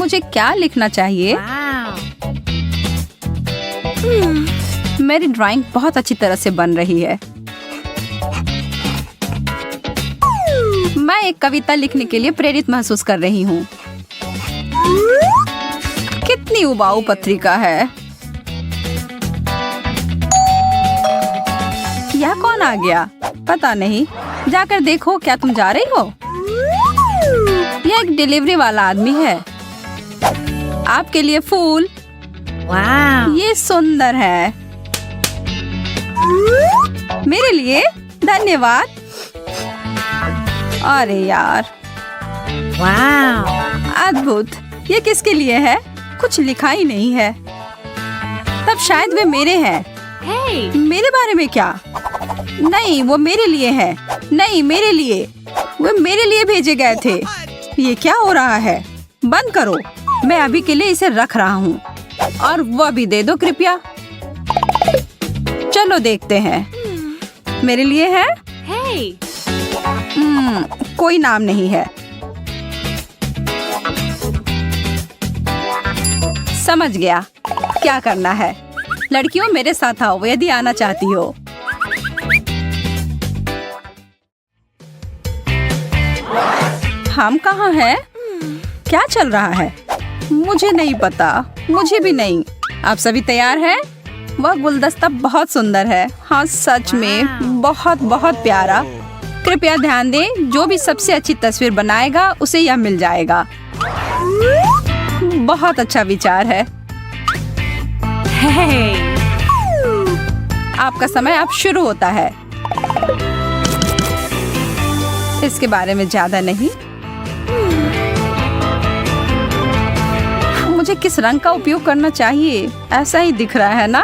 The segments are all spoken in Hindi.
मुझे क्या लिखना चाहिए? मेरी ड्राइंग बहुत अच्छी तरह से बन रही है। मैं एक कविता लिखने के लिए प्रेरित महसूस कर रही हूँ। कितनी उबाऊ पत्रिका है। यह कौन आ गया? पता नहीं। जाकर देखो, क्या तुम जा रही हो? यह एक डिलीवरी वाला आदमी है। आपके लिए फूल। ये सुंदर है। मेरे लिए? धन्यवाद। अरे यार, अद्भुत। ये किसके लिए है? कुछ लिखा ही नहीं है। तब शायद वे मेरे हैं। मेरे बारे में क्या? नहीं, वो मेरे लिए है। नहीं, मेरे लिए। वो मेरे लिए भेजे गए थे। ये क्या हो रहा है? बंद करो। मैं अभी के लिए इसे रख रहा हूँ। और वह भी दे दो कृपया। चलो देखते हैं। मेरे लिए है? कोई नाम नहीं है। समझ गया क्या करना है। लड़कियों, मेरे साथ आओ यदि आना चाहती हो। हम कहाँ हैं? क्या चल रहा है? मुझे नहीं पता। मुझे भी नहीं। आप सभी तैयार हैं? वह गुलदस्ता बहुत सुंदर है। हाँ, सच में बहुत बहुत प्यारा। कृपया ध्यान दें, जो भी सबसे अच्छी तस्वीर बनाएगा उसे यह मिल जाएगा। बहुत अच्छा विचार है। आपका समय अब शुरू होता है। इसके बारे में ज्यादा नहीं। मुझे किस रंग का उपयोग करना चाहिए? ऐसा ही दिख रहा है ना?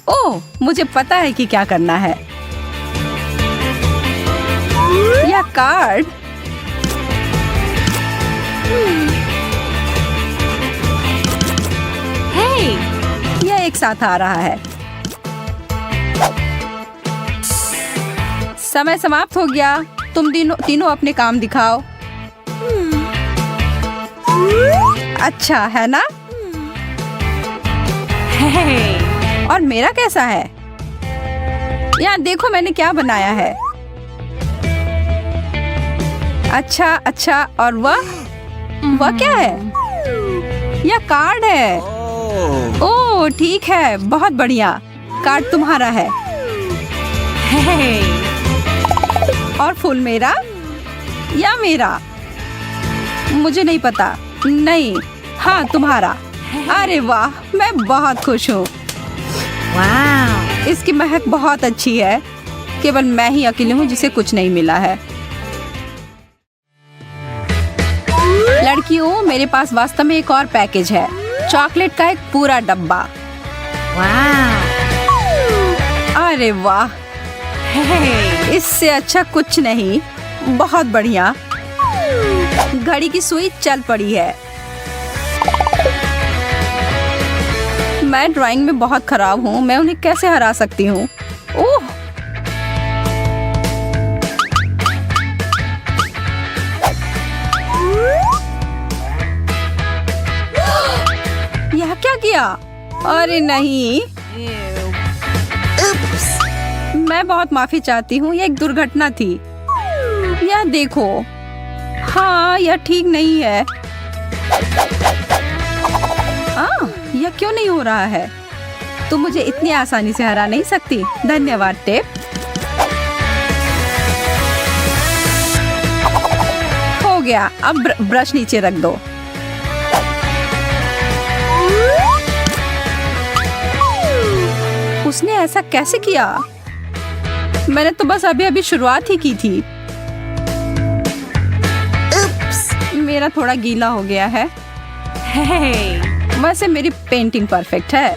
ओह, मुझे पता है कि क्या करना है। यह कार्ड। यह एक साथ आ रहा है। समय समाप्त हो गया। तुम तीनों अपने काम दिखाओ। अच्छा है ना? और मेरा कैसा है? यहाँ देखो मैंने क्या बनाया है। अच्छा, और वह क्या है? यह कार्ड है। ओह, ठीक है, बहुत बढ़िया। कार्ड तुम्हारा है। और फूल मेरा या मेरा? मुझे नहीं पता। नहीं, हाँ, तुम्हारा। अरे वाह, मैं बहुत खुश हूँ। इसकी महक बहुत अच्छी है। केवल मैं ही अकेली हूँ जिसे कुछ नहीं मिला है। लड़कियों, मेरे पास वास्तव में एक और पैकेज है। चॉकलेट का एक पूरा डब्बा। अरे वाह, इससे अच्छा कुछ नहीं। बहुत बढ़िया। घड़ी की सुई चल पड़ी है। मैं ड्राइंग में बहुत खराब हूँ। मैं उन्हें कैसे हरा सकती हूँ? ओह, यह क्या किया? अरे नहीं। मैं बहुत माफी चाहती हूँ। यह एक दुर्घटना थी। यह देखो। हाँ, यह ठीक नहीं है। यह क्यों नहीं हो रहा है? तुम मुझे इतनी आसानी से हरा नहीं सकती। धन्यवाद टेप। हो गया। अब ब्रश नीचे रख दो। उसने ऐसा कैसे किया? मैंने तो बस अभी शुरुआत ही की थी। मेरा थोड़ा गीला हो गया है। वैसे मेरी पेंटिंग परफेक्ट है।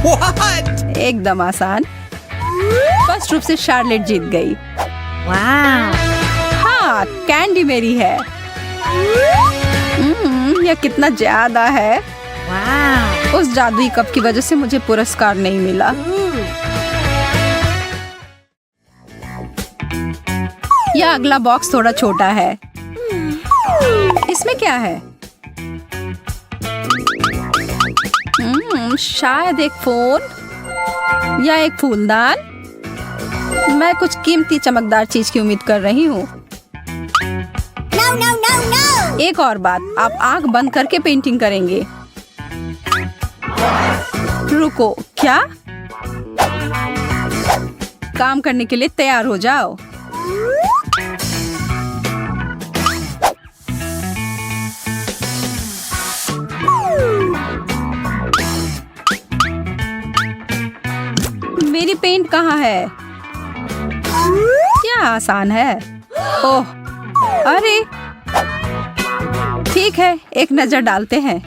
What? एकदम आसान। फर्स्ट रूप से शार्लेट जीत गई। हाँ, कैंडी मेरी है। यह कितना ज्यादा है। उस जादुई कप की वजह से मुझे पुरस्कार नहीं मिला। यह अगला बॉक्स थोड़ा छोटा है। इसमें क्या है? शायद एक फोन या एक फूलदान। मैं कुछ कीमती चमकदार चीज की उम्मीद कर रही हूँ। एक और बात, आप आंख बंद करके पेंटिंग करेंगे। रुको, क्या? काम करने के लिए तैयार हो जाओ। मेरी पेंट कहाँ है? क्या आसान है। ओह, अरे ठीक है, एक नजर डालते हैं।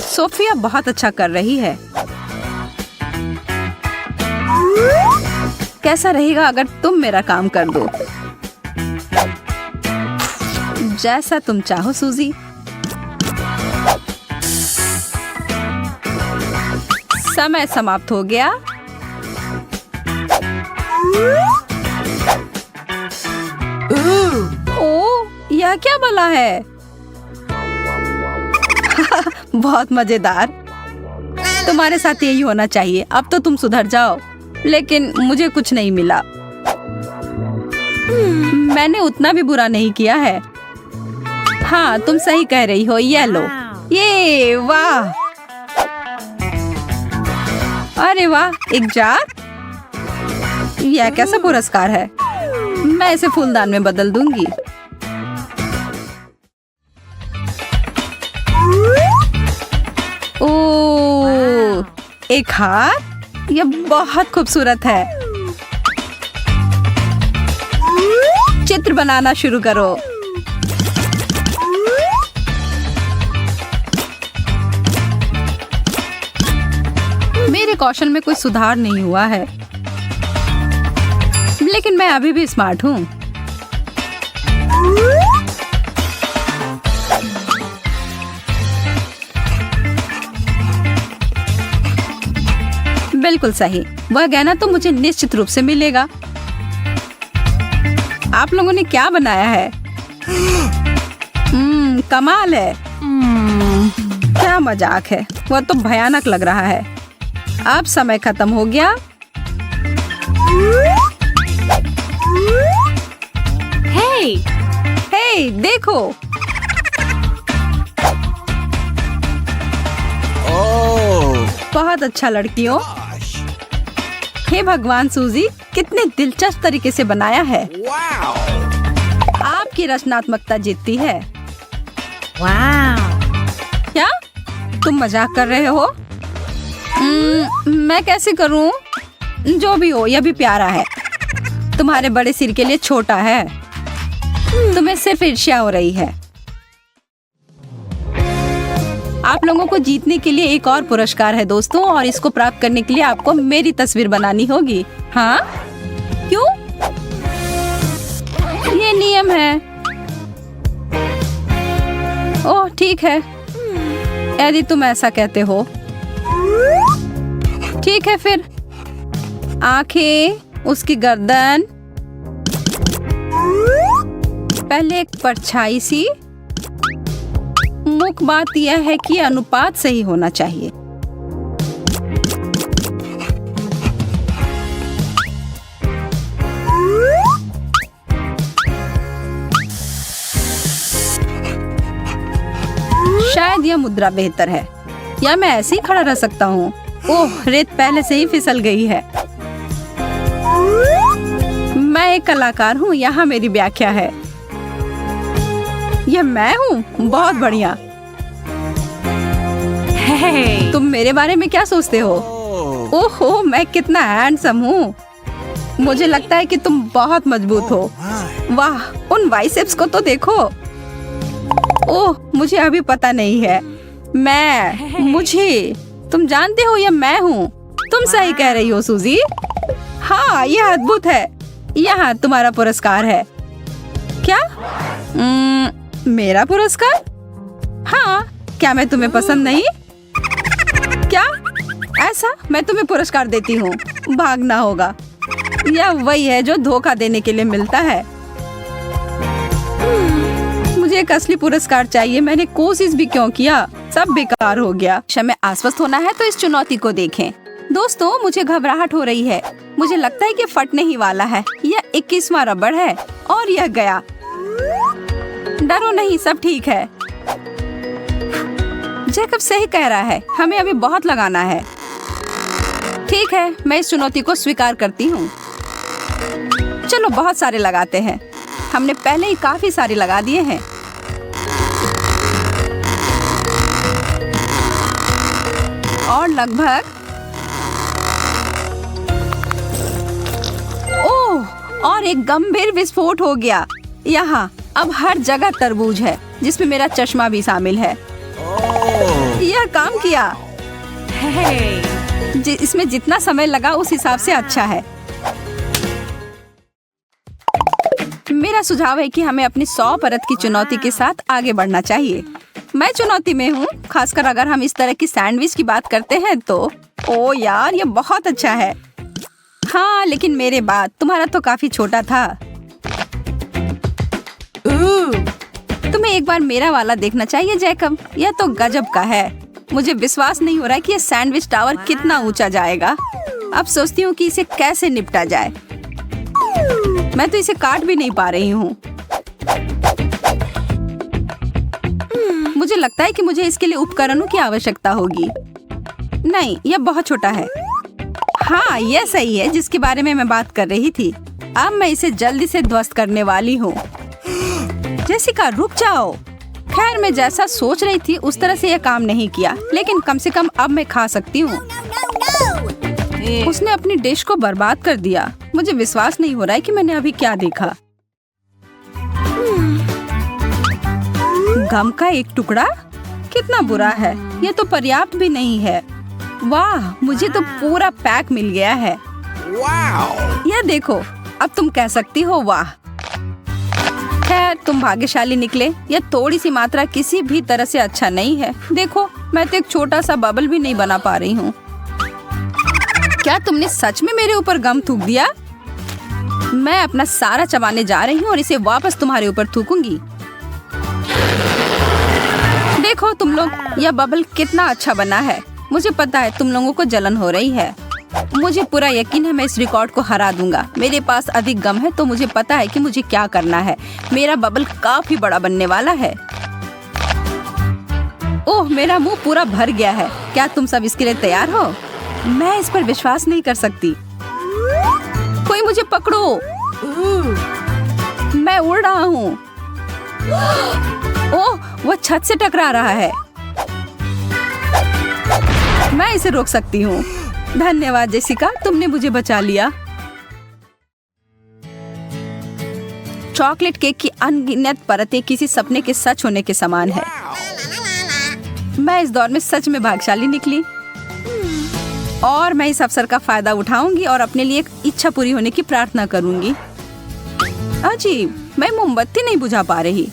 सोफिया बहुत अच्छा कर रही है। कैसा रहेगा अगर तुम मेरा काम कर दो? जैसा तुम चाहो सूजी। समय समाप्त हो गया। ओह, यह क्या भला है? बहुत मजेदार। तुम्हारे साथ यही होना चाहिए। अब तो तुम सुधर जाओ। लेकिन मुझे कुछ नहीं मिला। मैंने उतना भी बुरा नहीं किया है। हाँ, तुम सही कह रही हो। ये लो। ये वाह, अरे वाह, एक जार। यह कैसा पुरस्कार है? मैं इसे फूलदान में बदल दूंगी। ओह, एक हाथ। यह बहुत खूबसूरत है। चित्र बनाना शुरू करो। मेरे कौशल में कोई सुधार नहीं हुआ है, लेकिन मैं अभी भी स्मार्ट हूँ। बिल्कुल सही। वह गहना तो मुझे निश्चित रूप से मिलेगा। आप लोगों ने क्या बनाया है? कमाल है। क्या मजाक है। वह तो भयानक लग रहा है। अब समय खत्म हो गया। हे, देखो। बहुत अच्छा लड़कियों। हे भगवान सूजी, कितने दिलचस्प तरीके से बनाया है। आपकी रचनात्मकता जीतती है। क्या तुम मजाक कर रहे हो? मैं कैसे करूं? जो भी हो, यह भी प्यारा है। तुम्हारे बड़े सिर के लिए छोटा है। तुम्हें सिर्फ ईर्ष्या हो रही है। आप लोगों को जीतने के लिए एक और पुरस्कार है दोस्तों, और इसको प्राप्त करने के लिए आपको मेरी तस्वीर बनानी होगी। हाँ, क्यों? ये नियम है। ओह, ठीक है, यदि तुम ऐसा कहते हो। ठीक है फिर। आंखें, उसकी गर्दन, पहले एक परछाई सी। मुख्य बात यह है कि अनुपात सही होना चाहिए। शायद यह मुद्रा बेहतर है, या मैं ऐसे ही खड़ा रह सकता हूँ। ओह, रेत पहले से ही फिसल गई है। मैं एक कलाकार हूँ, यहाँ मेरी व्याख्या है। यह मैं हूँ? बहुत बढ़िया। तुम मेरे बारे में क्या सोचते हो? ओहो, मैं कितना हैंडसम हूँ। मुझे लगता है कि तुम बहुत मजबूत हो। वाह, उन बाइसेप्स को तो देखो। ओह, मुझे अभी पता नहीं है। मुझे तुम जानते हो, यह मैं हूँ। तुम सही कह रही हो सूजी। हाँ, यह अद्भुत है। यहाँ तुम्हारा पुरस्कार है। क्या? मेरा पुरस्कार? हाँ, क्या मैं तुम्हें पसंद नहीं? क्या? ऐसा? मैं तुम्हें पुरस्कार देती हूँ। भागना होगा। यह वही है जो धोखा देने के लिए मिलता है। मुझे एक असली पुरस्कार चाहिए। मैंने कोशिश भी क्यों किया, सब बेकार हो गया। हमें आश्वस्त होना है तो इस चुनौती को देखें। दोस्तों, मुझे घबराहट हो रही है। मुझे लगता है कि फटने ही वाला है। यह 21वां रबड़ है और यह गया। डरो नहीं, सब ठीक है। जैकब सही कह रहा है, हमें अभी बहुत लगाना है। ठीक है, मैं इस चुनौती को स्वीकार करती हूँ। चलो बहुत सारे लगाते हैं। हमने पहले ही काफी सारे लगा दिए हैं। और लगभग ओह, और एक गंभीर विस्फोट हो गया। यहाँ अब हर जगह तरबूज है, जिसमें मेरा चश्मा भी शामिल है। यह काम किया। इसमें जितना समय लगा उस हिसाब से अच्छा है। मेरा सुझाव है कि हमें अपनी 100 परत की चुनौती के साथ आगे बढ़ना चाहिए। मैं चुनौती में हूँ, खासकर अगर हम इस तरह की सैंडविच की बात करते हैं तो। ओ यार, ये बहुत अच्छा है। हाँ, लेकिन मेरे बाद तुम्हारा तो काफी छोटा था। तुम्हें एक बार मेरा वाला देखना चाहिए जैकब। यह तो गजब का है। मुझे विश्वास नहीं हो रहा है कि यह सैंडविच टावर कितना ऊंचा जाएगा। अब सोचती हूँ कि इसे कैसे निपटा जाए। मैं तो इसे काट भी नहीं पा रही हूँ। मुझे लगता है कि मुझे इसके लिए उपकरणों की आवश्यकता होगी। नहीं, यह बहुत छोटा है। हाँ, यह सही है जिसके बारे में मैं बात कर रही थी। अब मैं इसे जल्दी से ध्वस्त करने वाली हूँ। जेसिका, रुक जाओ। खैर, मैं जैसा सोच रही थी उस तरह से यह काम नहीं किया, लेकिन कम से कम अब मैं खा सकती हूँ। उसने अपनी डिश को बर्बाद कर दिया। मुझे विश्वास नहीं हो रहा है कि मैंने अभी क्या देखा। गम का एक टुकड़ा? कितना बुरा है। यह तो पर्याप्त भी नहीं है। वाह, मुझे तो पूरा पैक मिल गया है। यह देखो, अब तुम कह सकती हो वाह। खैर, तुम भाग्यशाली निकले। यह थोड़ी सी मात्रा किसी भी तरह से अच्छा नहीं है। देखो, मैं तो एक छोटा सा बबल भी नहीं बना पा रही हूँ। क्या तुमने सच में मेरे ऊपर गम थूक दिया? मैं अपना सारा चबाने जा रही हूँ और इसे वापस तुम्हारे ऊपर थूकूंगी। देखो तुम लोग, यह बबल कितना अच्छा बना है। मुझे पता है तुम लोगों को जलन हो रही है। मुझे पूरा यकीन है मैं इस रिकॉर्ड को हरा दूंगा। मेरे पास अधिक गम है तो मुझे पता है कि मुझे क्या करना है। मेरा बबल काफी बड़ा बनने वाला है। ओह, मेरा मुंह पूरा भर गया है। क्या तुम सब इसके लिए तैयार हो? मैं इस पर विश्वास नहीं कर सकती। कोई मुझे पकड़ो। मैं उड़ रहा हूँ। ओह, वो छत से टकरा रहा है। मैं इसे रोक सकती हूँ। धन्यवाद जेसिका, तुमने मुझे बचा लिया। चॉकलेट केक की अनगिनत परतें किसी सपने के सच होने के समान है। मैं इस दौर में सच में भाग्यशाली निकली और मैं इस अवसर का फायदा उठाऊंगी और अपने लिए एक इच्छा पूरी होने की प्रार्थना करूंगी। अजीब, मैं मोमबत्ती नहीं बुझा पा रही।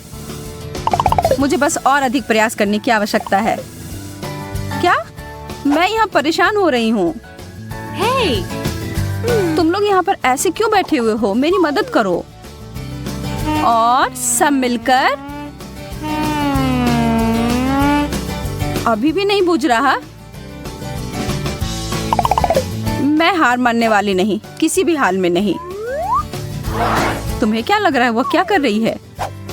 मुझे बस और अधिक प्रयास करने की आवश्यकता है। क्या? मैं यहाँ परेशान हो रही हूँ। तुम लोग यहाँ पर ऐसे क्यों बैठे हुए हो? मेरी मदद करो। और सब मिलकर। अभी भी नहीं बुझ रहा। मैं हार मानने वाली नहीं, किसी भी हाल में नहीं। तुम्हें क्या लग रहा है वो क्या कर रही है?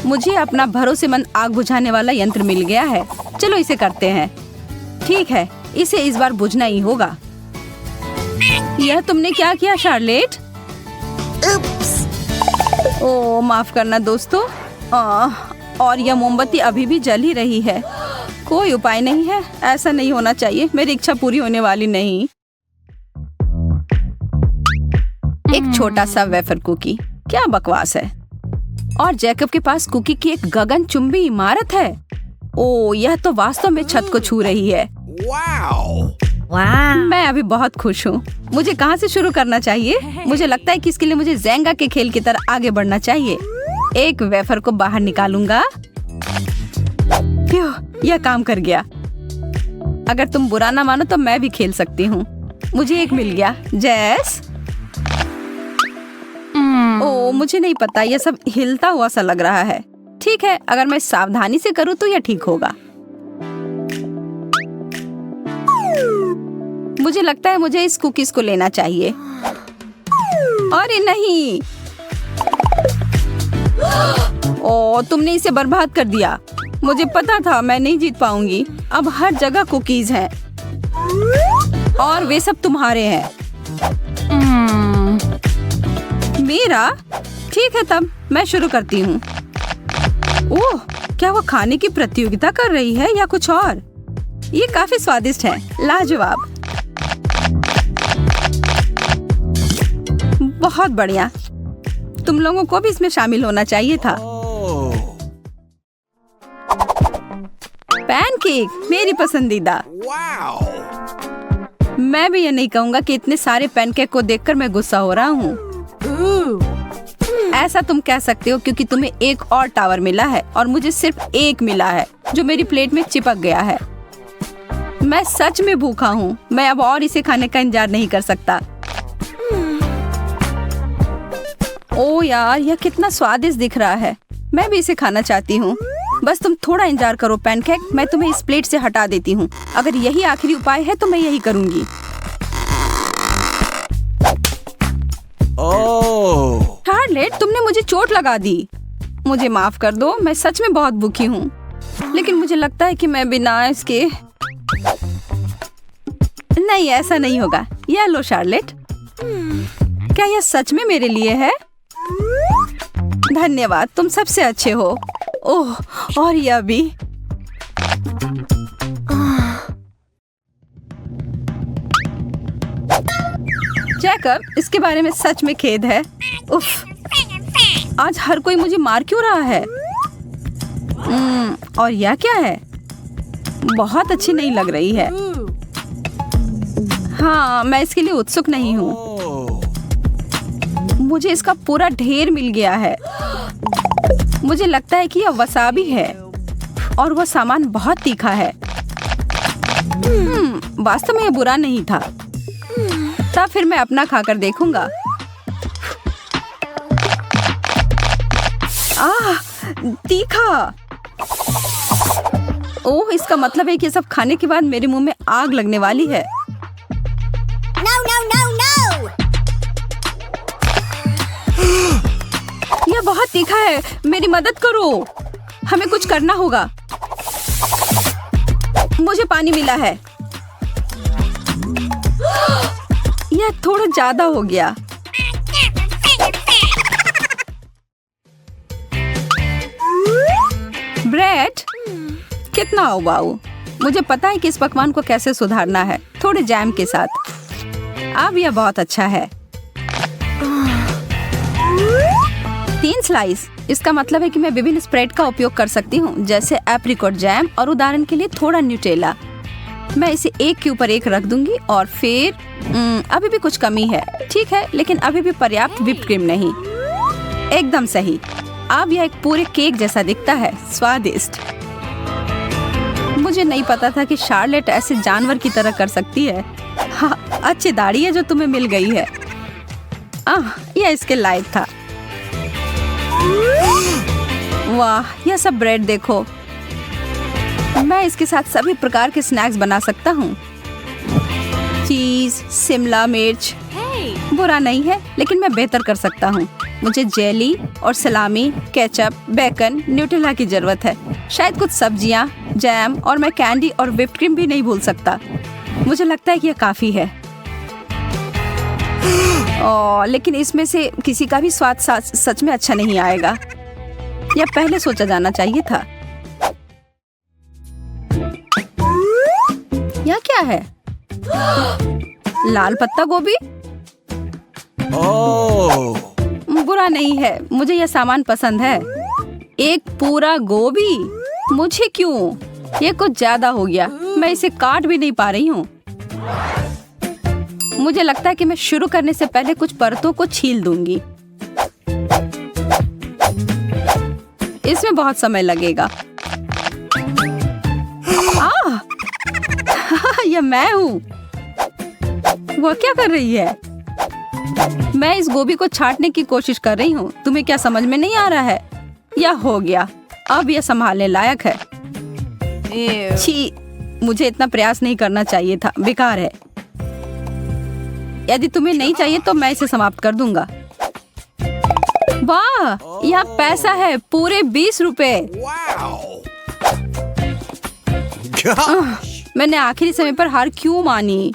मुझे अपना भरोसेमंद आग बुझाने वाला यंत्र मिल गया है। चलो इसे करते हैं। ठीक है, इसे इस बार बुझना ही होगा। यह तुमने क्या किया शार्लेट? ओह, माफ करना दोस्तों। और यह मोमबत्ती अभी भी जल ही रही है। कोई उपाय नहीं है, ऐसा नहीं होना चाहिए। मेरी इच्छा पूरी होने वाली नहीं। एक छोटा सा वेफर कुकी, क्या बकवास है। और जैकब के पास कुकी की एक गगनचुंबी इमारत है। ओह, यह तो वास्तव में छत को छू रही है। मैं अभी बहुत खुश हूँ। मुझे कहाँ से शुरू करना चाहिए? मुझे लगता है कि इसके लिए मुझे ज़ेंगा के खेल की तरह आगे बढ़ना चाहिए। एक वेफर को बाहर निकालूंगा। यह काम कर गया। अगर तुम बुरा ना मानो तो मैं भी खेल सकती हूँ। मुझे एक मिल गया। जैस, ओह, मुझे नहीं पता, यह सब हिलता हुआ सा लग रहा है। ठीक है, अगर मैं सावधानी से करूँ तो यह ठीक होगा। मुझे लगता है मुझे इस कुकीज को लेना चाहिए। अरे नहीं, ओ तुमने इसे बर्बाद कर दिया। मुझे पता था मैं नहीं जीत पाऊंगी। अब हर जगह कुकीज हैं और वे सब तुम्हारे हैं। मेरा? ठीक है, तब मैं शुरू करती हूँ। ओह, क्या वो खाने की प्रतियोगिता कर रही है या कुछ और? ये काफी स्वादिष्ट है, लाजवाब। बहुत बढ़िया, तुम लोगों को भी इसमें शामिल होना चाहिए था। पैनकेक मेरी पसंदीदा। मैं भी ये नहीं कहूँगा कि इतने सारे पैनकेक को देखकर मैं गुस्सा हो रहा हूँ। ऐसा तुम कह सकते हो क्योंकि तुम्हें एक और टावर मिला है और मुझे सिर्फ एक मिला है जो मेरी प्लेट में चिपक गया है। मैं सच में भूखा हूँ। मैं अब और इसे खाने का इंतजार नहीं कर सकता। ओ यार, यह कितना स्वादिष्ट दिख रहा है। मैं भी इसे खाना चाहती हूँ। बस तुम थोड़ा इंतजार करो पैनकेक, मैं तुम्हें इस प्लेट से हटा देती हूँ। अगर यही आखिरी उपाय है तो मैं यही करूँगी। शार्लेट, तुमने मुझे चोट लगा दी। मुझे माफ कर दो, मैं सच में बहुत भूखी हूँ। लेकिन मुझे लगता है कि मैं बिना इसके नहीं, ऐसा नहीं होगा। यह लो शार्लेट। क्या यह सच में मेरे लिए है? धन्यवाद, तुम सबसे अच्छे हो। ओह, और यह भी। जैकब, इसके बारे में सच में खेद है। उफ, आज हर कोई मुझे मार क्यों रहा है? और यह क्या है? बहुत अच्छी नहीं लग रही है। हाँ, मैं इसके लिए उत्सुक नहीं हूँ। मुझे इसका पूरा ढेर मिल गया है। मुझे लगता है कि यह वसाबी है और वह सामान बहुत तीखा है। वास्तव में यह बुरा नहीं था। तब फिर मैं अपना खाकर देखूंगा। तीखा। ओह, इसका मतलब है कि सब खाने के बाद मेरे मुंह में आग लगने वाली है। No, no, no, no! यह बहुत तीखा है। मेरी मदद करो। हमें कुछ करना होगा। मुझे पानी मिला है। यह थोड़ा ज्यादा हो गया। ब्रेड, कितना उबाऊ। मुझे पता है कि इस पकवान को कैसे सुधारना है, थोड़े जैम के साथ। अब यह बहुत अच्छा है। 3 स्लाइस। इसका मतलब है कि मैं विभिन्न स्प्रेड का उपयोग कर सकती हूँ, जैसे एप्रिकॉट जैम और उदाहरण के लिए थोड़ा न्यूटेला। मैं इसे एक के ऊपर एक रख दूंगी और फिर अभी भी कुछ कमी है। ठीक है, लेकिन अभी भी पर्याप्त व्हिप्ड क्रीम नहीं। एकदम सही। अब यह एक पूरे केक जैसा दिखता है। स्वादिष्ट। मुझे नहीं पता था कि शार्लेट ऐसे जानवर की तरह कर सकती है। हाँ, अच्छी दाढ़ी है जो तुम्हें मिल गई है। यह इसके लायक था। वाह, यह सब ब्रेड देखो। मैं इसके साथ सभी प्रकार के स्नैक्स बना सकता हूँ। चीज, शिमला मिर्च। बुरा नहीं है, लेकिन मैं बेहतर कर सकता हूँ। मुझे जेली और सलामी, केचप, बेकन, न्यूटेला की जरूरत है। शायद कुछ सब्जियाँ, जैम और मैं कैंडी और व्हिप्ड क्रीम भी नहीं भूल सकता। मुझे लगता है कि यह काफी है। लेकिन इसमें से किसी का भी स्वाद सच में अच्छा नहीं आएगा। यह पहले सोचा जाना चाहिए था। यह क्या है? लाल पत्ता गोभी? बुरा नहीं है, मुझे यह सामान पसंद है। एक पूरा गोभी? मुझे क्यों? ये कुछ ज्यादा हो गया। मैं इसे काट भी नहीं पा रही हूँ। मुझे लगता है कि मैं शुरू करने से पहले कुछ परतों को छील दूंगी। इसमें बहुत समय लगेगा। यह मैं हूँ। वो क्या कर रही है? मैं इस गोभी को छांटने की कोशिश कर रही हूँ। तुम्हें क्या समझ में नहीं आ रहा है? यह हो गया। अब यह संभालने लायक है। छी, मुझे इतना प्रयास नहीं करना चाहिए था, बेकार है। यदि तुम्हें नहीं चाहिए तो मैं इसे समाप्त कर दूंगा। वाह, यह पैसा है, पूरे 20 रुपए। मैंने आखिरी समय पर हार क्यों मानी?